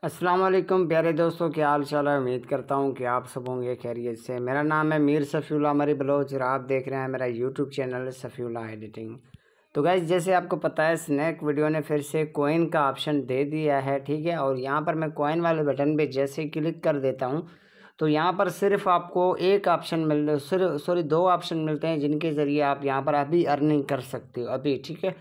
अस्सलाम वालेकुम प्यारे दोस्तों, क्या हाल चाल है। उम्मीद करता हूँ कि आप सब होंगे खैरियत से। मेरा नाम है मीर सफ़ीउल्लाह मरी बलोच और आप देख रहे हैं मेरा यूट्यूब चैनल सफ़ीउल्लाह एडिटिंग। तो गाइस, जैसे आपको पता है स्नैक वीडियो ने फिर से कॉइन का ऑप्शन दे दिया है, ठीक है। और यहाँ पर मैं कॉइन वाले बटन पे जैसे क्लिक कर देता हूँ तो यहाँ पर सिर्फ आपको एक ऑप्शन दो ऑप्शन मिलते हैं जिनके ज़रिए आप यहाँ पर अभी अर्निंग कर सकते हो अभी, ठीक है।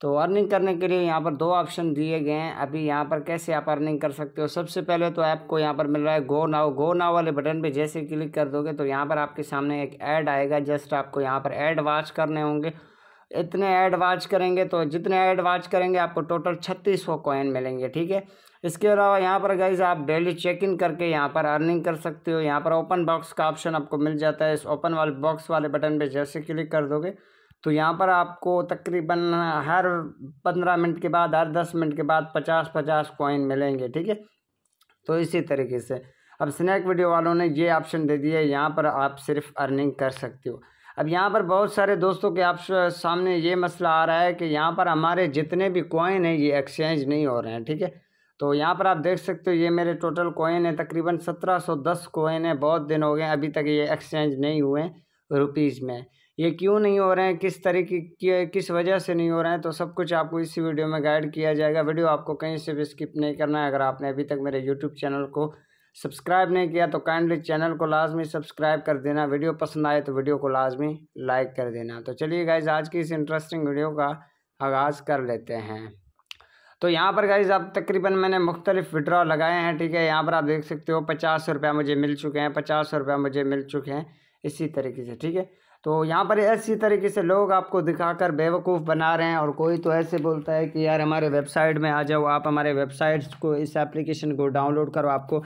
तो अर्निंग करने के लिए यहाँ पर दो ऑप्शन दिए गए हैं। अभी यहाँ पर कैसे आप अर्निंग कर सकते हो, सबसे पहले तो आपको यहाँ पर मिल रहा है गो नाउ वाले बटन पे जैसे क्लिक कर दोगे तो यहाँ पर आपके सामने एक ऐड आएगा। जस्ट आपको यहाँ पर ऐड वॉच करने होंगे। इतने ऐड वॉच करेंगे तो जितने ऐड वॉच करेंगे आपको टोटल 3600 कॉइन मिलेंगे, ठीक है। इसके अलावा यहाँ पर गाइज आप डेली चेक इन करके यहाँ पर अर्निंग कर सकते हो। यहाँ पर ओपन बॉक्स का ऑप्शन आपको मिल जाता है। इस ओपन वाले बॉक्स वाले बटन पे जैसे क्लिक कर दोगे तो यहाँ पर आपको तकरीबन हर 15 मिनट के बाद, हर 10 मिनट के बाद 50-50 कॉइन मिलेंगे, ठीक है। तो इसी तरीके से अब स्नैक वीडियो वालों ने ये ऑप्शन दे दिया है, यहाँ पर आप सिर्फ अर्निंग कर सकते हो। अब यहाँ पर बहुत सारे दोस्तों के आप सामने ये मसला आ रहा है कि यहाँ पर हमारे जितने भी कॉइन हैं ये एक्सचेंज नहीं हो रहे हैं, ठीक है। तो यहाँ पर आप देख सकते हो ये मेरे टोटल कॉइन है, तकरीबन 1710 कॉइन है। बहुत दिन हो गए अभी तक ये एक्सचेंज नहीं हुए रुपीज़ में। ये क्यों नहीं हो रहे हैं, किस तरीके की, किस वजह से नहीं हो रहे हैं, तो सब कुछ आपको इसी वीडियो में गाइड किया जाएगा। वीडियो आपको कहीं से भी स्किप नहीं करना है। अगर आपने अभी तक मेरे यूट्यूब चैनल को सब्सक्राइब नहीं किया तो काइंडली चैनल को लाजमी सब्सक्राइब कर देना। वीडियो पसंद आए तो वीडियो को लाजमी लाइक कर देना। तो चलिए गाइज, आज की इस इंटरेस्टिंग वीडियो का आगाज़ कर लेते हैं। तो यहाँ पर गाइज आप तकरीबन मैंने मुख्तलिफ विड्रॉ लगाए हैं, ठीक है। यहाँ पर आप देख सकते हो 50 रुपया मुझे मिल चुके हैं, 50 रुपया मुझे मिल चुके हैं, इसी तरीके से, ठीक है। तो यहाँ पर ऐसी तरीके से लोग आपको दिखाकर बेवकूफ़ बना रहे हैं। और कोई तो ऐसे बोलता है कि यार हमारे वेबसाइट में आ जाओ, आप हमारे वेबसाइट्स को, इस एप्लीकेशन को डाउनलोड करो, आपको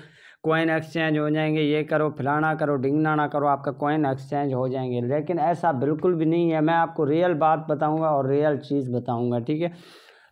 कॉइन एक्सचेंज हो जाएंगे, ये करो, फलाना करो, ढिंगनाना करो, आपका कॉइन एक्सचेंज हो जाएंगे। लेकिन ऐसा बिल्कुल भी नहीं है। मैं आपको रियल बात बताऊँगा और रियल चीज़ बताऊँगा, ठीक है।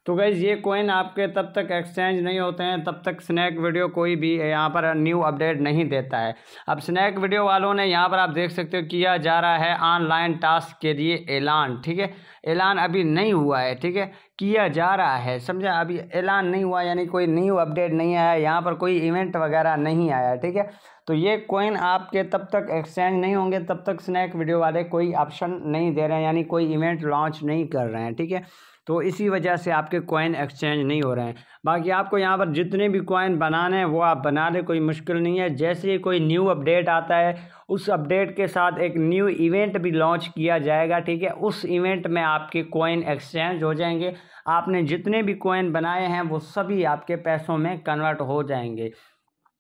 तो गाइज़ ये कॉइन आपके तब तक एक्सचेंज नहीं होते हैं तब तक स्नैक वीडियो कोई भी यहाँ पर न्यू अपडेट नहीं देता है। अब स्नैक वीडियो वालों ने यहाँ पर आप देख सकते हो किया जा रहा है ऑनलाइन टास्क के लिए ऐलान, ठीक है। ऐलान अभी नहीं हुआ है, ठीक है, किया जा रहा है, समझा। अभी ऐलान नहीं हुआ यानी कोई न्यू अपडेट नहीं आया, यहाँ पर कोई इवेंट वगैरह नहीं आया, ठीक है। तो ये कॉइन आपके तब तक एक्सचेंज नहीं होंगे तब तक स्नैक वीडियो वाले कोई ऑप्शन नहीं दे रहे हैं, यानी कोई इवेंट लॉन्च नहीं कर रहे हैं, ठीक है। तो इसी वजह से आपके कॉइन एक्सचेंज नहीं हो रहे हैं। बाकी आपको यहाँ पर जितने भी कॉइन बनाने हैं वो आप बना लें, कोई मुश्किल नहीं है। जैसे ही कोई न्यू अपडेट आता है उस अपडेट के साथ एक न्यू इवेंट भी लॉन्च किया जाएगा, ठीक है। उस इवेंट में आपके कॉइन एक्सचेंज हो जाएंगे। आपने जितने भी कॉइन बनाए हैं वो सभी आपके पैसों में कन्वर्ट हो जाएंगे।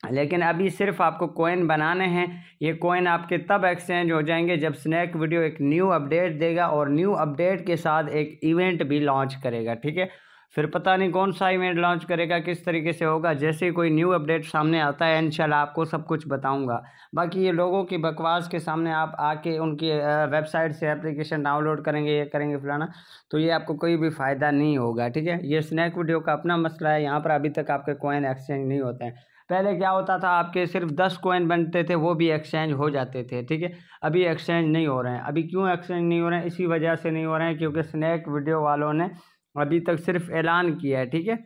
लेकिन अभी सिर्फ आपको कॉइन बनाने हैं। ये कॉइन आपके तब एक्सचेंज हो जाएंगे जब स्नैक वीडियो एक न्यू अपडेट देगा और न्यू अपडेट के साथ एक इवेंट भी लॉन्च करेगा, ठीक है। फिर पता नहीं कौन सा इवेंट लॉन्च करेगा, किस तरीके से होगा। जैसे ही कोई न्यू अपडेट सामने आता है इंशाल्लाह आपको सब कुछ बताऊंगा। बाकी ये लोगों की बकवास के सामने आप आके उनकी वेबसाइट से एप्लीकेशन डाउनलोड करेंगे, ये करेंगे फलाना, तो ये आपको कोई भी फ़ायदा नहीं होगा, ठीक है। ये स्नैक वीडियो का अपना मसला है। यहाँ पर अभी तक आपके कॉइन एक्सचेंज नहीं होते हैं। पहले क्या होता था, आपके सिर्फ 10 कॉइन बनते थे, वो भी एक्सचेंज हो जाते थे, ठीक है। अभी एक्सचेंज नहीं हो रहे हैं। अभी क्यों एक्सचेंज नहीं हो रहे हैं, इसी वजह से नहीं हो रहे हैं क्योंकि स्नैक वीडियो वालों ने अभी तक सिर्फ ऐलान किया है, ठीक है।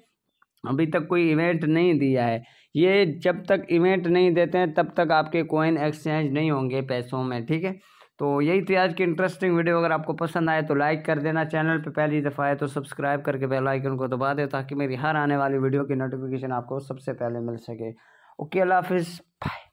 अभी तक कोई इवेंट नहीं दिया है। ये जब तक इवेंट नहीं देते हैं तब तक आपके कॉइन एक्सचेंज नहीं होंगे पैसों में, ठीक है। तो यही थी आज की इंटरेस्टिंग वीडियो। अगर आपको पसंद आए तो लाइक कर देना, चैनल पे पहली दफ़ा है तो सब्सक्राइब करके बेल आइकन को दबा दे ताकि मेरी हर आने वाली वीडियो की नोटिफिकेशन आपको सबसे पहले मिल सके। ओके, अल्लाह हाफिज़, बाय।